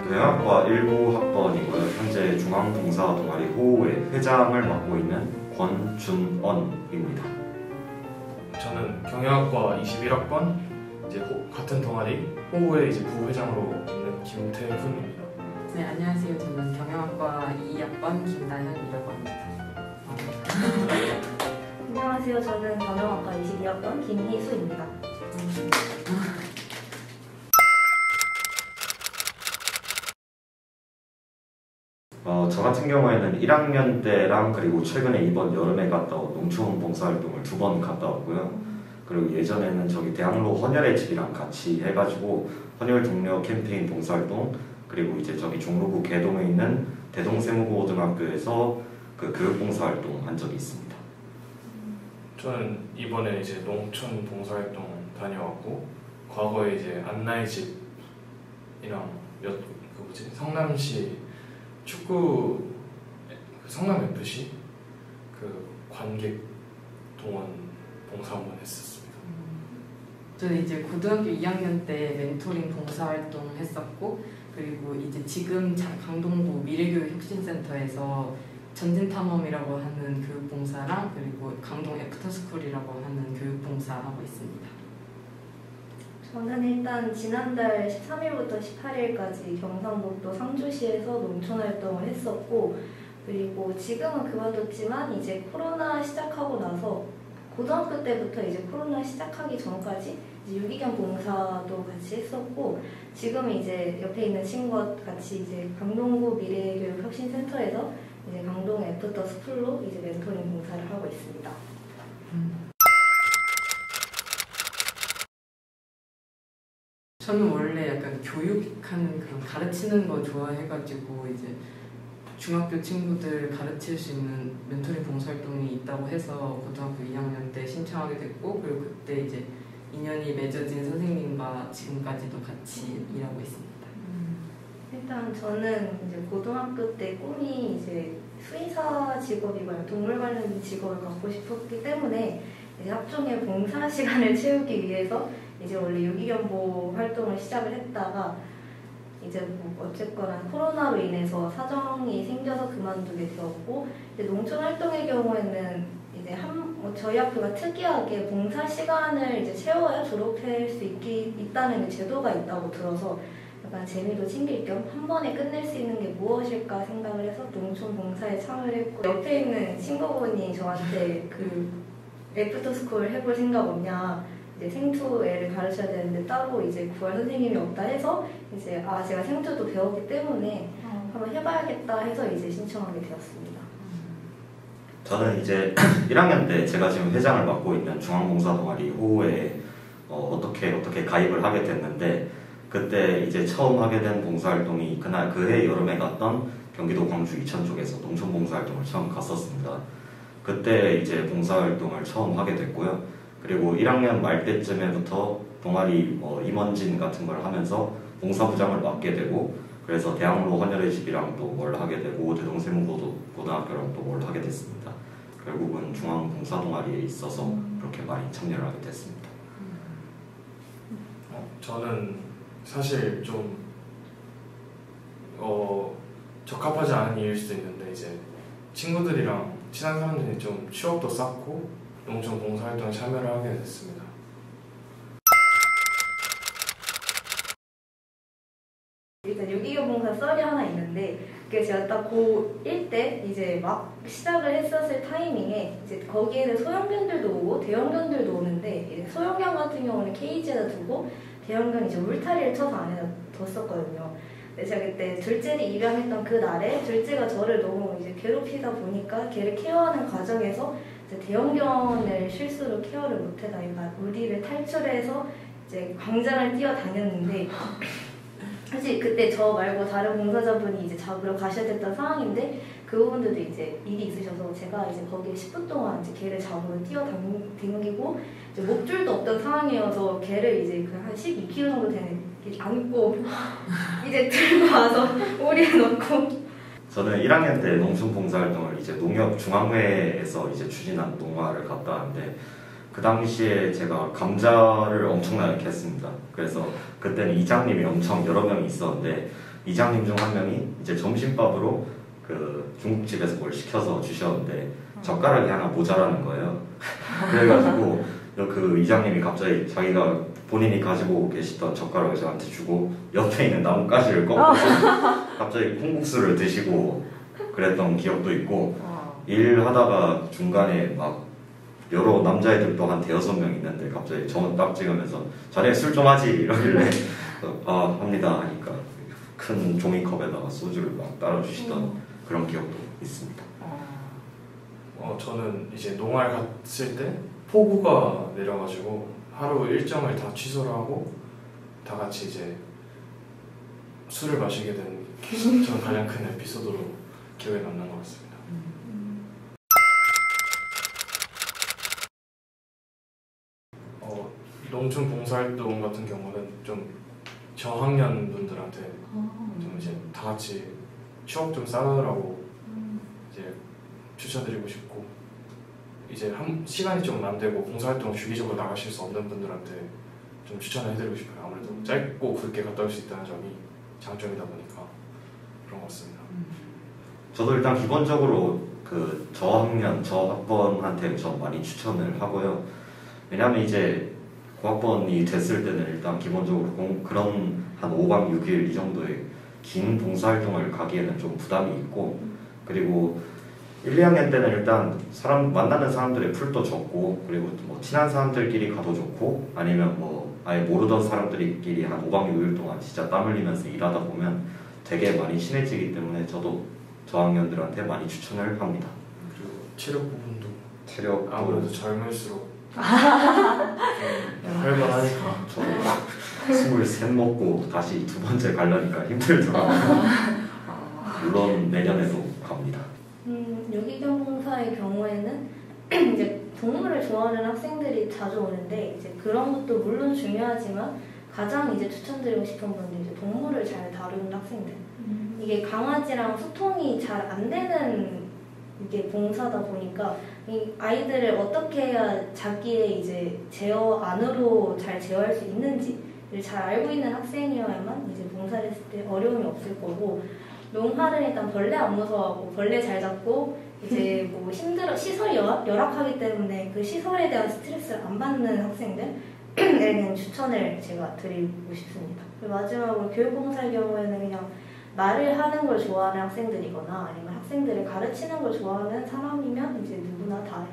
경영학과 19학번이고요. 현재 중앙봉사 동아리 호우의 회장을 맡고 있는 권준언입니다. 저는 경영학과 21학번 같은 동아리 호우의 부회장으로 있는 김태훈입니다. 네, 안녕하세요. 저는 경영학과 2학번 김다현이라고 합니다. 안녕하세요. 저는 경영학과 22학번 김희수입니다. 저 같은 경우에는 1학년 때랑 그리고 최근에 이번 여름에 갔다 온 농촌 봉사활동을 2번 갔다 왔고요. 그리고 예전에는 저기 대학로 헌혈의 집이랑 같이 해가지고 헌혈 동료 캠페인 봉사활동, 그리고 이제 저기 종로구 개동에 있는 대동세무고등학교에서 그 교육봉사활동 한 적이 있습니다. 저는 이번에 농촌 봉사활동 다녀왔고, 과거에 안나의 집이랑 성남시 축구 성남 FC 그 관객 동원 봉사 한번 했었습니다. 저는 고등학교 2학년 때 멘토링 봉사활동 했었고, 그리고 지금 강동구 미래교육혁신센터에서 전진탐험이라고 하는 교육봉사랑 그리고 강동 애프터스쿨이라고 하는 교육봉사 하고 있습니다. 저는 일단 지난달 13일부터 18일까지 경상북도 상주시에서 농촌활동을 했었고, 그리고 지금은 그만뒀지만 이제 코로나 시작하고 나서 고등학교 때부터 코로나 시작하기 전까지 유기견 봉사도 같이 했었고, 지금 옆에 있는 친구와 같이 강동구 미래교육혁신센터에서 강동 애프터스쿨로 멘토링 봉사를 하고 있습니다. 저는 원래 약간 교육하는 그런 가르치는 거 좋아해가지고 중학교 친구들 가르칠 수 있는 멘토링 봉사활동이 있다고 해서 고등학교 2학년 때 신청하게 됐고, 그리고 그때 인연이 맺어진 선생님과 지금까지도 같이 일하고 있습니다. 일단 저는 고등학교 때 꿈이 수의사 직업이고 동물 관련 직업을 갖고 싶었기 때문에 학종의 봉사 시간을 채우기 위해서 원래 유기견 보호 활동을 시작을 했다가 어쨌거나 코로나로 인해서 사정이 생겨서 그만두게 되었고, 농촌 활동의 경우에는 저희 학교가 특이하게 봉사 시간을 채워야 졸업할 수 있다는 제도가 있다고 들어서 약간 재미도 챙길 겸 한 번에 끝낼 수 있는 게 무엇일까 생각을 해서 농촌 봉사에 참여를 했고, 옆에 있는 친구분이 저한테 애프터스쿨 해볼 생각 없냐, 생투 애를 가르쳐야 되는데 따로 구할 선생님이 없다 해서 제가 생투도 배웠기 때문에 한번 해봐야겠다 해서 신청하게 되었습니다. 저는 1학년 때 제가 지금 회장을 맡고 있는 중앙봉사 동아리 호우에 어떻게 가입을 하게 됐는데, 그때 처음 하게 된 봉사활동이 그해 여름에 갔던 경기도 광주 이천 쪽에서 농촌 봉사활동을 처음 갔었습니다. 그때 봉사활동을 처음 하게 됐고요. 그리고 1학년 말 때쯤에부터 동아리 임원진 같은 걸 하면서 봉사부장을 맡게 되고, 그래서 대학로 헌혈의 집이랑 또 뭘 하게 되고 대동세무고등학교랑 또 뭘 하게 됐습니다. 결국은 중앙봉사동아리에 있어서 그렇게 많이 참여를 하게 됐습니다. 저는 사실 좀 적합하지 않은 일일 수도 있는데 친구들이랑 친한 사람들이 좀 추억도 쌓고 농촌 봉사활동에 참여를 하게 됐습니다. 일단 유기견 봉사 썰이 하나 있는데, 그게 제가 딱 고1 때 막 시작을 했었을 타이밍에 거기에는 소형견들도 오고 대형견들도 오는데, 소형견 같은 경우는 케이지에다 두고 대형견이 울타리를 쳐서 안에다 뒀었거든요. 근데 제가 그때 둘째를 입양했던 그 날에 둘째가 저를 너무 괴롭히다 보니까 걔를 케어하는 과정에서 대형견을 실수로 케어를 못해다가 우리를 탈출해서 광장을 뛰어다녔는데, 사실 그때 저 말고 다른 봉사자분이 잡으러 가셔야 됐던 상황인데, 그분들도 일이 있으셔서 제가 거기에 10분 동안 걔를 잡으러 뛰어다니고 목줄도 없던 상황이어서 걔를 한 12kg 정도 되는 안고 들고 와서 오리에 넣고. 저는 1학년 때 농촌 봉사활동을 농협중앙회에서 추진한 농화를 갔다 왔는데, 그 당시에 제가 감자를 엄청나게 캤습니다. 그래서 그때는 이장님이 엄청 여러 명이 있었는데, 이장님 중 한 명이 이제 점심밥으로 그 중국집에서 뭘 시켜서 주셨는데 젓가락이 하나 모자라는 거예요. 그래가지고 그 이장님이 갑자기 자기가 본인이 가지고 계시던 젓가락을 저한테 주고 옆에 있는 나뭇가지를 꺾어서 갑자기 콩국수를 드시고 그랬던 기억도 있고, 일하다가 중간에 막 여러 남자애들도 한 5-6명 있는데 갑자기 저는 딱 찍으면서 자네 술 좀 하지 이러길래 아 합니다 하니까 큰 종이컵에다가 소주를 막 따라주시던 그런 기억도 있습니다. 저는 이제 농활 갔을 때 폭우가 내려가지고 하루 일정을 다 취소를 하고 다 같이 이제 술을 마시게 된 저는 가장 큰 에피소드로 기억에 남는 것 같습니다. 농촌 봉사활동 같은 경우는 좀 저학년 분들한테 좀 이제 다 같이 추억 좀 쌓으라고 이제 추천드리고 싶고, 이제 시간이 좀 안 되고 봉사활동 주기적으로 나가실 수 없는 분들한테 좀 추천을 해드리고 싶어요. 아무래도 짧고 굵게 갔다 올 수 있다는 점이 장점이다 보니까 그런 것 같습니다. 저도 일단 기본적으로 그 저학년, 저학번한테 좀 많이 추천을 하고요. 왜냐하면 이제 고학번이 됐을 때는 일단 기본적으로 그런 한 5박 6일 이 정도의 긴 봉사활동을 가기에는 좀 부담이 있고, 그리고 1, 2학년 때는 일단 만나는 사람들의 풀도 적고, 그리고 뭐 친한 사람들끼리 가도 좋고, 아니면 뭐 아예 모르던 사람들끼리 한 5박 6일 동안 진짜 땀 흘리면서 일하다 보면 되게 많이 친해지기 때문에 저도 저학년들한테 많이 추천을 합니다. 그리고 체력 부분도 체력도 아무래도 젊을수록 활발하니까. 저도 23 먹고 다시 두 번째 가려니까 힘들더라고요. 물론 내년에도 갑니다. 유기견 봉사의 경우에는 이제 동물을 좋아하는 학생들이 자주 오는데, 이제 그런 것도 물론 중요하지만 가장 이제 추천드리고 싶은 분들이 이제 동물을 잘 다루는 학생들. 이게 강아지랑 소통이 잘 안 되는 이게 봉사다 보니까 이 아이들을 어떻게 해야 자기의 이제 제어 안으로 잘 제어할 수 있는지를 잘 알고 있는 학생이어야만 이제 봉사를 했을 때 어려움이 없을 거고, 농활은 일단 벌레 안 무서워하고 벌레 잘 잡고 이제 뭐 힘들어 시설이 열악하기 때문에 그 시설에 대한 스트레스를 안 받는 학생들에 대한 추천을 제가 드리고 싶습니다. 그리고 마지막으로 교육봉사의 경우에는 그냥 말을 하는 걸 좋아하는 학생들이거나 아니면 학생들을 가르치는 걸 좋아하는 사람이면 이제 누구나 다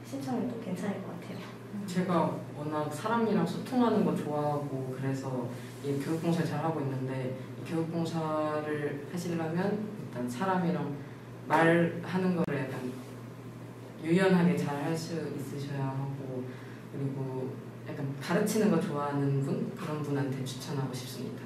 신청해도 괜찮을 것 같아요. 제가 워낙 사람이랑 소통하는 거 좋아하고 그래서 이 교육봉사를 잘 하고 있는데, 이 교육봉사를 하시려면 일단 사람이랑 말하는 거를 약간 유연하게 잘 할 수 있으셔야 하고, 그리고 약간 가르치는 거 좋아하는 분, 그런 분한테 추천하고 싶습니다.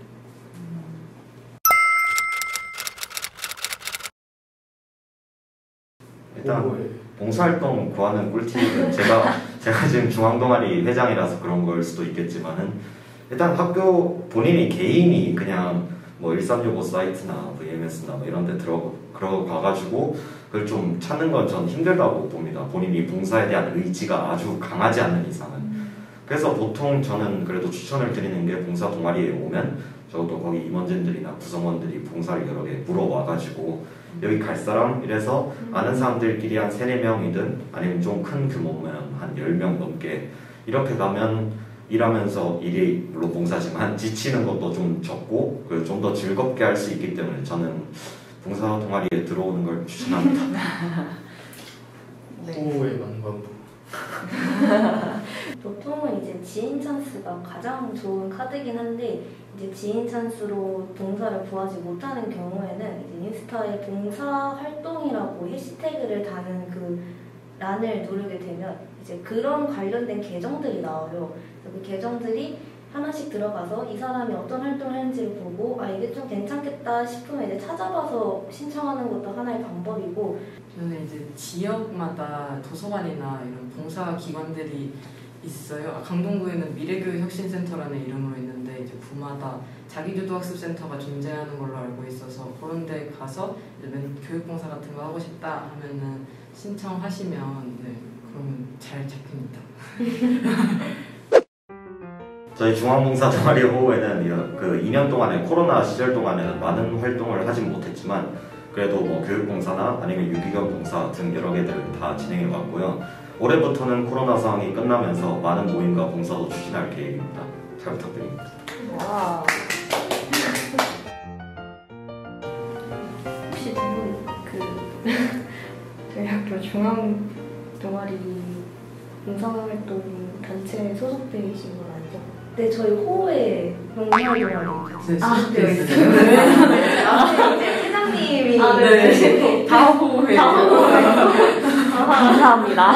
일단 봉사활동 구하는 꿀팁은 제가 지금 중앙동아리 회장이라서 그런 걸 수도 있겠지만은, 일단 학교 본인이 개인이 그냥 뭐 1365 사이트나 VMS나 뭐 이런 데 들어가가지고 그걸 좀 찾는 건 전 힘들다고 봅니다. 본인이 봉사에 대한 의지가 아주 강하지 않는 이상은. 그래서 보통 저는 그래도 추천을 드리는 게, 봉사 동아리에 오면 적어도 거기 임원진들이나 구성원들이 봉사를 여러 개 물어와가지고 여기 갈 사람? 이래서 아는 사람들끼리 한 3-4명이든 아니면 좀 큰 규모면 한 10명 넘게 이렇게 가면 일하면서 일이 물론 봉사지만 지치는 것도 좀 적고 좀 더 즐겁게 할 수 있기 때문에 저는 봉사 동아리에 들어오는 걸 추천합니다. 호의 만관부. 보통은 이제 지인 찬스가 가장 좋은 카드긴 한데, 이제 지인 찬스로 봉사를 구하지 못하는 경우에는 이제 인스타에 봉사 활동이라고 해시태그를 다는 그 란을 누르게 되면 이제 그런 관련된 계정들이 나와요. 그 계정들이 하나씩 들어가서 이 사람이 어떤 활동을 하는지를 보고, 아 이게 좀 괜찮겠다 싶으면 이제 찾아봐서 신청하는 것도 하나의 방법이고, 저는 이제 지역마다 도서관이나 이런 봉사기관들이 있어요. 강동구에는 미래교육혁신센터라는 이름으로 있는데, 이제 구마다 자기주도학습센터가 존재하는 걸로 알고 있어서 그런 데 가서 이제 교육봉사 같은 거 하고 싶다 하면은 신청하시면, 네, 그러면 잘 잡힙니다. 저희 중앙봉사 동아리 호우에는 그 2년 동안에 코로나 시절 동안에는 많은 활동을 하진 못했지만 그래도 뭐 교육봉사나 아니면 유기견 봉사 등 여러 개들 다 진행해 왔고요. 올해부터는 코로나 상황이 끝나면서 많은 모임과 봉사도 추진할 계획입니다. 잘 부탁드립니다. 와. 혹시 두분 저희 학교 중앙 동아리 봉사활동 단체에 소속되신 건 아니죠? 네, 저희 호에 봉사활동이 같이 소속되어 있어요. 네, 회장님이 네. 다 호해. 감사합니다.